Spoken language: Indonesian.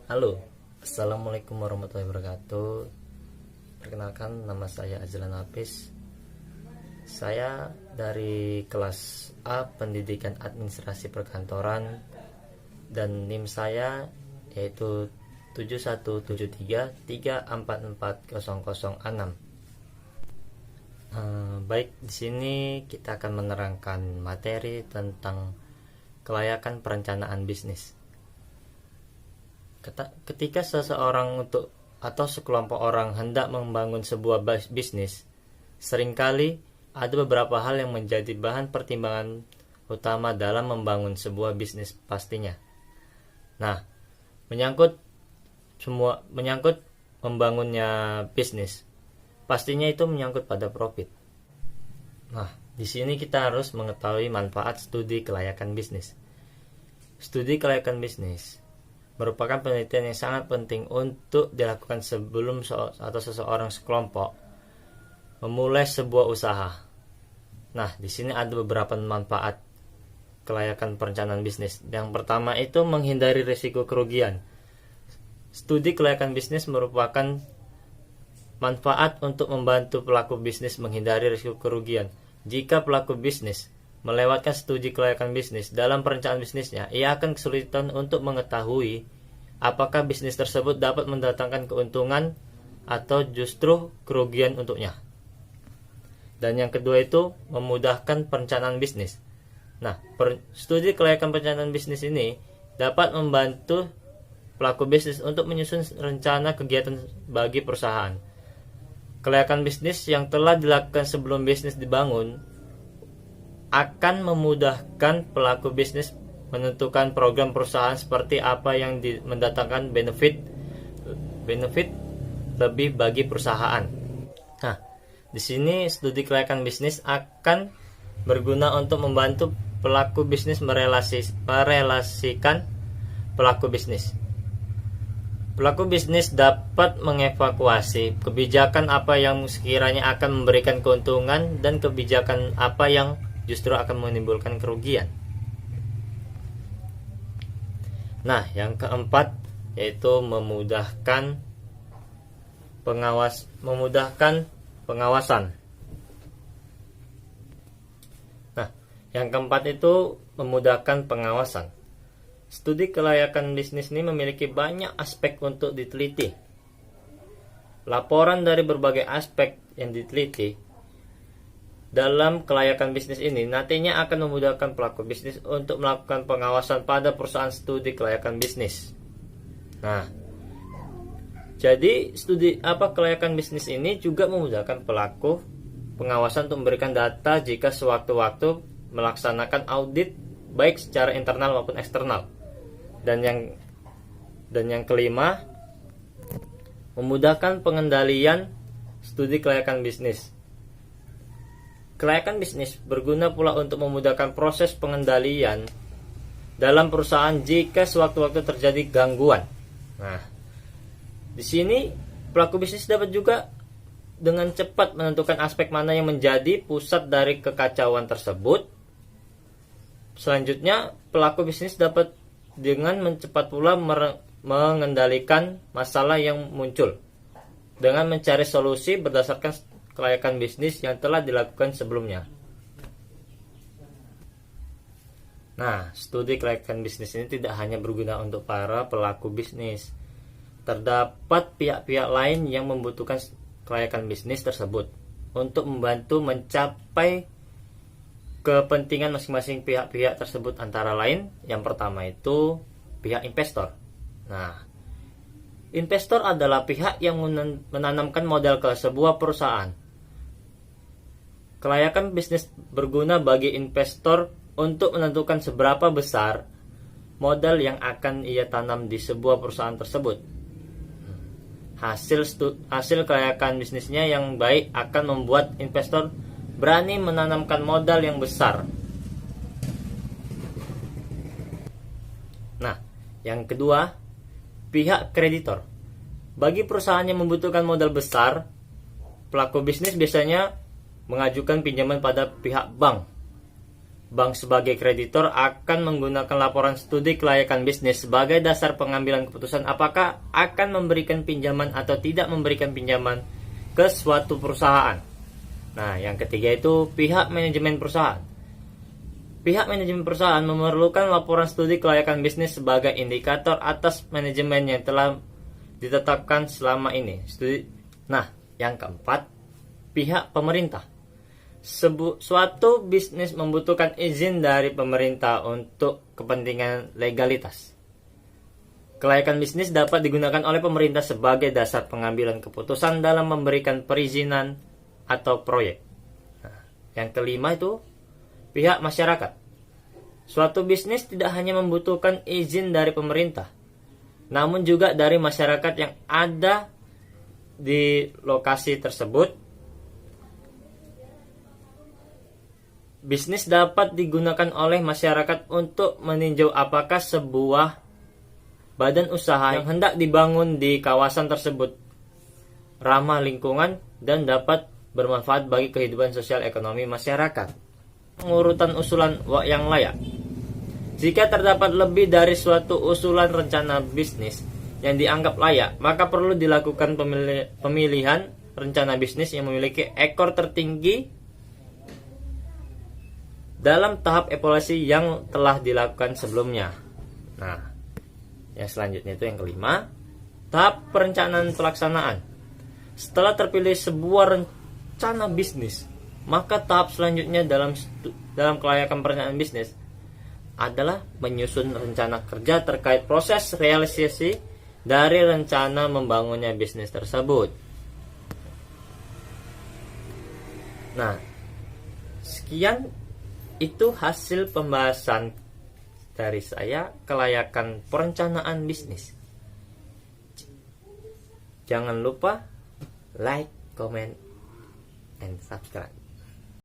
Halo, Assalamualaikum warahmatullahi wabarakatuh. Perkenalkan, nama saya Azlan Hafiz. Saya dari kelas A Pendidikan Administrasi Perkantoran, dan NIM saya yaitu 7173344006. Baik, di sini kita akan menerangkan materi tentang kelayakan perencanaan bisnis. Ketika seseorang atau sekelompok orang hendak membangun sebuah bisnis, seringkali ada beberapa hal yang menjadi bahan pertimbangan utama dalam membangun sebuah bisnis pastinya. Nah, menyangkut membangunnya bisnis, pastinya itu menyangkut pada profit. Nah, di sini kita harus mengetahui manfaat studi kelayakan bisnis. Studi kelayakan bisnis merupakan penelitian yang sangat penting untuk dilakukan sebelum seseorang sekelompok memulai sebuah usaha. Nah, di sini ada beberapa manfaat kelayakan perencanaan bisnis. Yang pertama itu menghindari risiko kerugian. Studi kelayakan bisnis merupakan manfaat untuk membantu pelaku bisnis menghindari risiko kerugian. Jika pelaku bisnis melewatkan studi kelayakan bisnis dalam perencanaan bisnisnya, ia akan kesulitan untuk mengetahui apakah bisnis tersebut dapat mendatangkan keuntungan atau justru kerugian untuknya. Dan yang kedua itu memudahkan perencanaan bisnis. Nah, studi kelayakan perencanaan bisnis ini dapat membantu pelaku bisnis untuk menyusun rencana kegiatan bagi perusahaan. Kelayakan bisnis yang telah dilakukan sebelum bisnis dibangun akan memudahkan pelaku bisnis menentukan program perusahaan seperti apa yang mendatangkan benefit lebih bagi perusahaan. Nah, di sini studi kelayakan bisnis akan berguna untuk membantu pelaku bisnis merelasikan pelaku bisnis. Pelaku bisnis dapat mengevakuasi kebijakan apa yang sekiranya akan memberikan keuntungan dan kebijakan apa yang justru akan menimbulkan kerugian. Nah, yang keempat yaitu memudahkan pengawasan. Nah, yang keempat itu memudahkan pengawasan. Studi kelayakan bisnis ini memiliki banyak aspek untuk diteliti. Laporan dari berbagai aspek yang diteliti dalam kelayakan bisnis ini nantinya akan memudahkan pelaku bisnis untuk melakukan pengawasan pada perusahaan studi kelayakan bisnis. Nah, jadi studi kelayakan bisnis ini juga memudahkan pelaku pengawasan untuk memberikan data jika sewaktu-waktu melaksanakan audit baik secara internal maupun eksternal. Dan yang kelima, memudahkan pengendalian studi kelayakan bisnis. Kelayakan bisnis berguna pula untuk memudahkan proses pengendalian dalam perusahaan jika sewaktu-waktu terjadi gangguan. Nah, di sini pelaku bisnis dapat juga dengan cepat menentukan aspek mana yang menjadi pusat dari kekacauan tersebut. Selanjutnya, pelaku bisnis dapat dengan cepat pula mengendalikan masalah yang muncul dengan mencari solusi berdasarkan kelayakan bisnis yang telah dilakukan sebelumnya. Nah, studi kelayakan bisnis ini tidak hanya berguna untuk para pelaku bisnis. Terdapat pihak-pihak lain yang membutuhkan kelayakan bisnis tersebut untuk membantu mencapai kepentingan masing-masing pihak-pihak tersebut, antara lain yang pertama itu pihak investor. Nah, investor adalah pihak yang menanamkan modal ke sebuah perusahaan. Kelayakan bisnis berguna bagi investor untuk menentukan seberapa besar modal yang akan ia tanam di sebuah perusahaan tersebut. Hasil kelayakan bisnisnya yang baik akan membuat investor berani menanamkan modal yang besar. Nah, yang kedua, pihak kreditor. Bagi perusahaan yang membutuhkan modal besar, pelaku bisnis biasanya mengajukan pinjaman pada pihak bank. Bank sebagai kreditor akan menggunakan laporan studi kelayakan bisnis sebagai dasar pengambilan keputusan apakah akan memberikan pinjaman atau tidak memberikan pinjaman ke suatu perusahaan. Nah, yang ketiga itu pihak manajemen perusahaan. Pihak manajemen perusahaan memerlukan laporan studi kelayakan bisnis sebagai indikator atas manajemen yang telah ditetapkan selama ini. Nah, yang keempat, pihak pemerintah. Suatu bisnis membutuhkan izin dari pemerintah untuk kepentingan legalitas. Kelayakan bisnis dapat digunakan oleh pemerintah sebagai dasar pengambilan keputusan dalam memberikan perizinan atau proyek. Nah, yang kelima itu pihak masyarakat. Suatu bisnis tidak hanya membutuhkan izin dari pemerintah, namun juga dari masyarakat yang ada di lokasi tersebut. Bisnis dapat digunakan oleh masyarakat untuk meninjau apakah sebuah badan usaha yang hendak dibangun di kawasan tersebut ramah lingkungan dan dapat bermanfaat bagi kehidupan sosial ekonomi masyarakat. Pengurutan usulan yang layak. Jika terdapat lebih dari suatu usulan rencana bisnis yang dianggap layak, maka perlu dilakukan pemilihan rencana bisnis yang memiliki ekor tertinggi dalam tahap evaluasi yang telah dilakukan sebelumnya. Nah, yang selanjutnya itu yang kelima, tahap perencanaan pelaksanaan. Setelah terpilih sebuah rencana bisnis, maka tahap selanjutnya dalam kelayakan perencanaan bisnis adalah menyusun rencana kerja terkait proses realisasi dari rencana membangunnya bisnis tersebut. Nah, sekian itu hasil pembahasan dari saya kelayakan perencanaan bisnis. Jangan lupa like, comment, and subscribe.